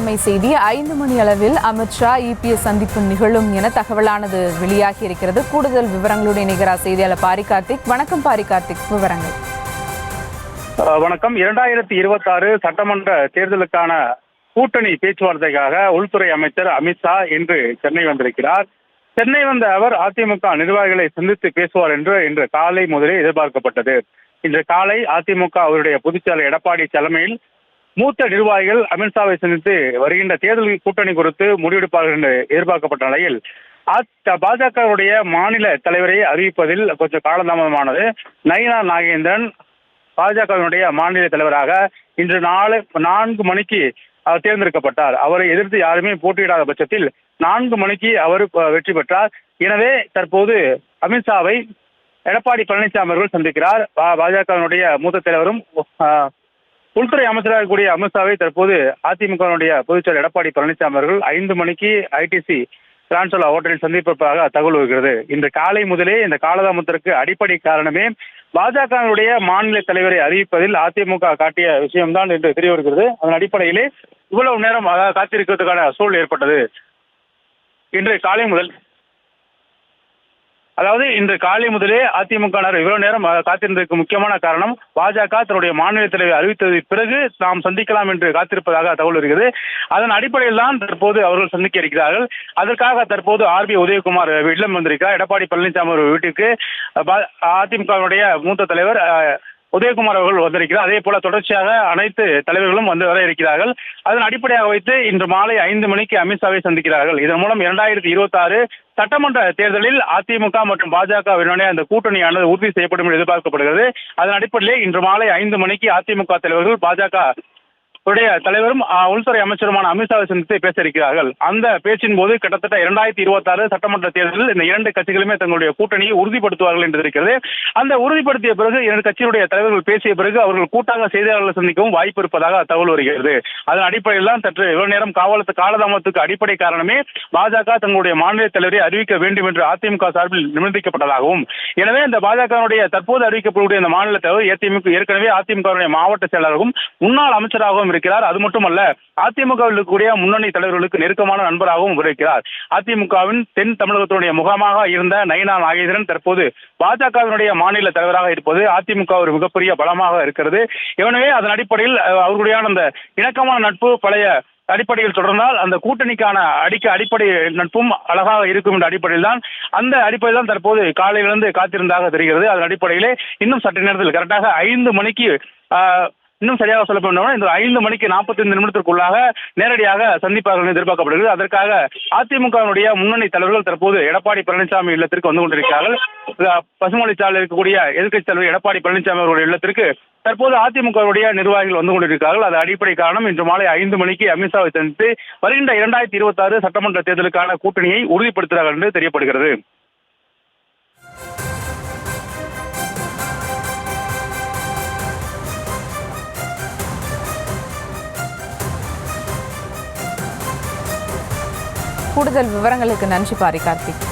அண்மை செய்தி 5 மணி அளவில் அமித்ஷா இபிஎஸ் சந்திப்பு நிகழும் என தகவலானது வெளியாகி இருக்கிறது. கூடுதல் விவரங்களுடைய நிகர செய்தியாளர் பாரி கார்த்திக். வணக்கம் பாரி கார்த்திக், விவரங்கள். வணக்கம். 2026 சட்டமன்ற தேர்தலுக்கான கூட்டணி பேச்சுவார்த்தைக்காக உள்துறை அமைச்சர் அமித்ஷா இன்று சென்னை வந்திருக்கிறார். சென்னை வந்த அவர் அதிமுக நிர்வாகிகளை சந்தித்து பேசுவார் என்று இன்று காலை முதலே எதிர்பார்க்கப்பட்டது. இன்று காலை அதிமுக அவருடைய பொதுச்செயலர் எடப்பாடி தலைமையில் மூத்த நிர்வாகிகள் அமித்ஷாவை சந்தித்து வருகின்ற தேர்தல் கூட்டணி குறித்து முடிவெடுப்பார்கள் என்று எதிர்பார்க்கப்பட்ட நிலையில் பாஜகவுடைய மாநில தலைவரை அறிவிப்பதில் கொஞ்சம் காலதாமதமானது. நயினா நாகேந்திரன் பாஜகவினுடைய மாநில தலைவராக இன்று 4 மணிக்கு அவர் தேர்ந்தெடுக்கப்பட்டார். அவரை எதிர்த்து யாருமே போட்டியிடாத பட்சத்தில் 4 மணிக்கு அவர் வெற்றி பெற்றார். எனவே தற்போது அமித்ஷாவை எடப்பாடி பழனிசாமி அவர்கள் சந்திக்கிறார். பாஜகவினுடைய மூத்த தலைவரும் உள்துறை அமைச்சராக இருக்கக்கூடிய அமித்ஷாவை தற்போது அதிமுகவினுடைய பொதுச்செயலர் எடப்பாடி பழனிசாமி அவர்கள் 5 மணிக்கு ஐடிசி டிரான்ஸ்ஃபர் ஹோட்டலில் சந்திப்பதாக தகவல் வருகிறது. இன்று காலை முதலே இந்த காலதாமதத்திற்கு அடிப்படை காரணமே பாஜகவினுடைய மாநில தலைவரை அறிவிப்பதில் அதிமுக காட்டிய விஷயம்தான் என்று தெரிய வருகிறது. அதன் அடிப்படையிலே இவ்வளவு நேரம் காத்திருக்கிறதுக்கான சூழல் ஏற்பட்டது. இன்று காலை முதலே அதிமுகவினர் இவ்வளவு நேரம் காத்திருந்ததற்கு முக்கியமான காரணம் பாஜக தன்னுடைய மாநில தலைவரை அறிவித்ததற்கு பிறகு நாம் சந்திக்கலாம் என்று காத்திருப்பதாக தகவல் வருகிறது. அதன் அடிப்படையில் தான் தற்போது அவர்கள் சந்திக்க இருக்கிறார்கள். அதற்காக தற்போது ஆர்பி உதயகுமார் இல்லம் வந்திருக்கிறார். எடப்பாடி பழனிசாமி வீட்டிற்கு அதிமுகவினுடைய மூத்த தலைவர் உதயகுமார் அவர்கள் வந்திருக்கிறார். அதே போல தொடர்ச்சியாக அனைத்து தலைவர்களும் வர இருக்கிறார்கள். அதன் அடிப்படையாக வைத்து இன்று மாலை 5 மணிக்கு அமித்ஷாவை சந்திக்கிறார்கள். இதன் மூலம் 2026 சட்டமன்ற தேர்தலில் அதிமுக மற்றும் பாஜகவினுடைய அந்த கூட்டணியானது உறுதி செய்யப்படும் என்று எதிர்பார்க்கப்படுகிறது. அதன் அடிப்படையிலே இன்று மாலை 5 மணிக்கு அதிமுக தலைவர்கள் பாஜக தலைவரும் உள்துறை அமைச்சருமான அமித்ஷாவை சந்தித்து பேச இருக்கிறார்கள். அந்த பேச்சின் போது கிட்டத்தட்ட 2026 சட்டமன்ற தேர்தலில் இந்த 2 கட்சிகளுமே தங்களுடைய கூட்டணியை உறுதிப்படுத்துவார்கள் என்று இருக்கிறது. அந்த உறுதிப்படுத்திய பிறகு 2 கட்சியுடைய தலைவர்கள் பேசிய பிறகு அவர்கள் கூட்டாக செய்தியாளர்களை சந்திக்கவும் வாய்ப்பு இருப்பதாக தகவல் வருகிறது. அதன் அடிப்படையில் தான் சற்று இவ்வளவு நேரம் காலதாமதத்துக்கு அடிப்படை காரணமே பாஜக தங்களுடைய மாநில தலைவரை அறிவிக்க வேண்டும் என்று அதிமுக சார்பில் நிர்பந்திக்கப்பட்டதாகவும், எனவே இந்த பாஜகவுடைய தற்போது அறிவிக்கப்படக்கூடிய இந்த மாநில தலைவர் ஏற்கனவே அதிமுக மாவட்ட செயலாளரும் முன்னாள் அமைச்சராகவும் இருக்கிறார். அது மட்டுமல்ல, அதிமுகவில் இருக்கக்கூடிய முன்னணி தலைவர்களுக்கு நெருக்கமான நண்பராகவும் இருக்கிறார். அதிமுகவின் தென் தமிழகத்தினுடைய முகமாக இருந்த நயினா நாகேந்திரன் தற்போது பாஜகவினுடைய மாநில தலைவராக இருப்பது அதிமுக ஒரு மிகப்பெரிய பலமாக இருக்கிறது. எனவே அதன் அடிப்படையில் அவர்களுடைய அந்த இணக்கமான நட்பு பழைய அடிப்படையில் தொடர்ந்தால் அந்த கூட்டணிக்கான அடிப்படை நட்பும் அழகாக இருக்கும் என்ற அடிப்படையில் தான் தற்போது காலையிலிருந்து காத்திருந்தாக தெரிகிறது. அதன் அடிப்படையிலே இன்னும் சற்று நேரத்தில் கரெக்டாக 5 மணிக்கு இன்னும் சரியாக சொல்ல வேண்டும் இந்த 5 மணிக்கு 45 நிமிடத்திற்குள்ளாக நேரடியாக சந்திப்பார்கள் எதிர்பார்க்கப்படுகிறது. அதற்காக அதிமுகவினுடைய முன்னணி தலைவர்கள் தற்போது எடப்பாடி பழனிசாமி இல்லத்திற்கு வந்து கொண்டிருக்கிறார்கள். பசுமொழிச்சாலையில் இருக்கக்கூடிய எதிர்க்கட்சி தலைவர் எடப்பாடி பழனிசாமி அவர்களுடைய இல்லத்திற்கு தற்போது அதிமுகவுடைய நிர்வாகிகள் வந்து கொண்டிருக்கிறார்கள். அது அடிப்படை காரணம் இன்று மாலை 5 மணிக்கு அமித்ஷாவை சந்தித்து வருகின்ற 2026 சட்டமன்ற தேர்தலுக்கான கூட்டணியை உறுதிப்படுத்துகிறார்கள் என்று தெரியப்படுகிறது. கூடுதல் விவரங்களுக்கு நன்றி பாரி கார்த்திக்.